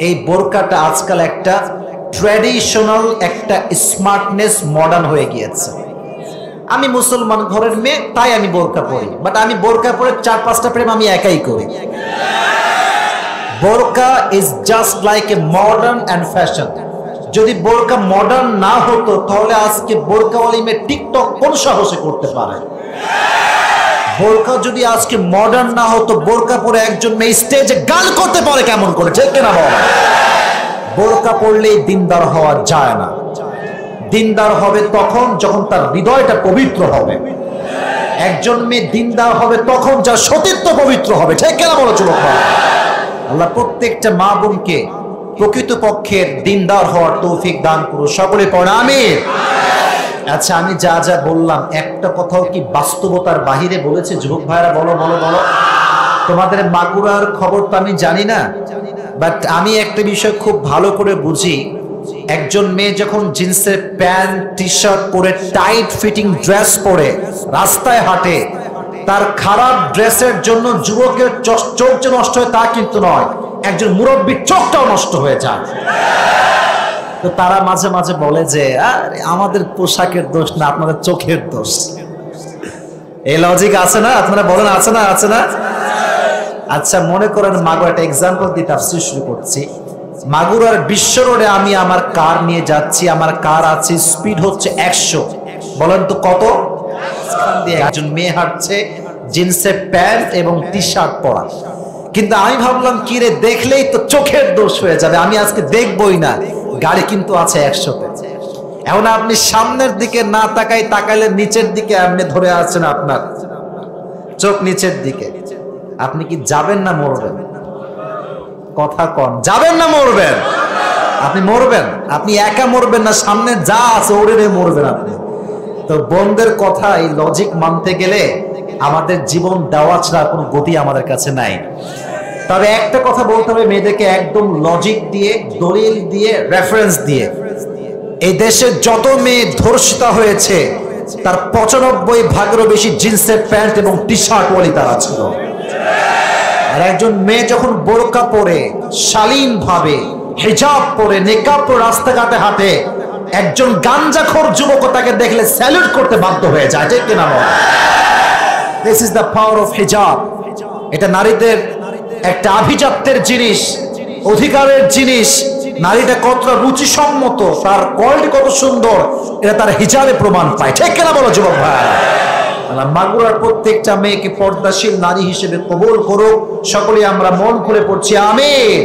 এই বোরকাটা আজকাল একটা ট্র্যাডিশনাল একটা স্মার্টনেস মডার্ন হয়ে গিয়েছে। আমি মুসলমান ঘরের মেয়ে, তাই আমি বোরকা পরি, বাট আমি বোরকা পরে 4-5টা প্রেম আমি একাই করি। বোরকা is just like a modern and fashion. যদি বোরকা মডার্ন না হতো তাহলে আজকে বোরকাওয়ালি মেয়ে টিকটক কোন সাহসে করতে পারে? বোরকা যদি আজকে মডার্ন না হতো, বোরকা পরে একজন মেয়ে স্টেজে গান করতে পারে কেমন করে, ঠিক কিনা বল? বোরকা পরলেই দিনদার হওয়া যায় না। দিনদার হবে তখন যখন তার হৃদয়টা পবিত্র হবে। একজন মেয়ে দিনদার হবে তখন যার সতীত্ব পবিত্র হবে, ঠিক কিনা বলো যুবক? আল্লাহ প্রত্যেকটা মা বোনকে প্রকৃতপক্ষের দিনদার হওয়ার তৌফিক দান করুন, সকলে পড়ে আমিন। আচ্ছা, আমি যা যা বললাম একটা কথাও কি বাস্তবতার বাহিরে বলেছে? যুবক ভাইরা বলো বলো বলো। তোমাদের মাগুরার খবর তো আমি জানি না, বাট আমি একটা বিষয় খুব ভালো করে বুঝি। একজন মেয়ে যখন জিন্সের প্যান্ট টি শার্ট পরে টাইট ফিটিং ড্রেস পরে রাস্তায় হাঁটে, তার খারাপ ড্রেসের জন্য যুবকের চোখ যে নষ্ট হয় তা কিন্তু নয়, একজন মুরব্বীর চোখটাও নষ্ট হয়ে যায়। তো তারা মাঝে মাঝে বলে যে আমাদের পোশাকের দোষ না, আপনাদের চোখের দোষ। এই লজিক আছে না? আপনারা বলেন আছে না? আছে না? আচ্ছা, মনে করেন মাগুরা, একটা এক্সাম্পল দিয়ে তাফসীর শুরু করছি। মাগুরার বিশ্ব রোডে আমি আমার কার নিয়ে যাচ্ছি, আমার কার আছে, স্পিড হচ্ছে 100। বলেন তো কত? একজন মেয়ে হাঁটছে জিন্সের প্যান্ট এবং টি শার্ট পরা, কিন্তু আমি ভাবলাম কি রে, দেখলেই তো চোখের দোষ হয়ে যাবে, আমি আজকে দেখবই না। গাড়ি কিন্তু আছে 100-তে। এখন আপনি সামনের দিকে না তাকাইলে নিচের দিকে আপনি ধরে আছেন, আপনার চোখ নিচের দিকে। আপনি কি যাবেন না মরবেন? কথা কন, যাবেন না মরবেন? আপনি মরবেন। আপনি একা মরবেন না, সামনে যা আছে ওরে মরবেন আপনি। তো বন্ধের কথা, এই লজিক মানতে গেলে আমাদের জীবন দেওয়া ছাড়া কোনো গতি আমাদের কাছে নাই। তবে একটা কথা বলতে হবে মেয়েদেরকে, একদম লজিক দিয়ে, দলিল দিয়ে, রেফারেন্স দিয়ে। এই দেশে যত মেয়ে ধর্ষিতা হয়েছে তার 95 ভাগেরও বেশি জিন্সের প্যান্ট এবং টি শার্ট ওয়ালি তারা ছিল। আর একজন মেয়ে যখন বোরকা পরে শালীন ভাবে হিজাব পরে নেকাব পরে রাস্তাঘাটে হাঁটে, একজন গাঞ্জাখোর যুবক তাকে দেখলে স্যালুট করতে বাধ্য হয়ে যায়, ঠিক কিনা বল? This is the power of hijab. এটা নারীদের একটা আভিজাত্যের জিনিস, অধিকারের জিনিস। নারীটা কতটা রুচিসম্মত, তার কোয়ালিটি কত সুন্দর, এটা তার হিজাবে প্রমাণ পায়, ঠিক কিনা বলো যুবক ভাই? মাগুরার প্রত্যেকটা মেয়েকে পর্দাশীল নারী হিসেবে কবুল করুক। সকলে আমরা মন খুলে পড়ছি আমিন।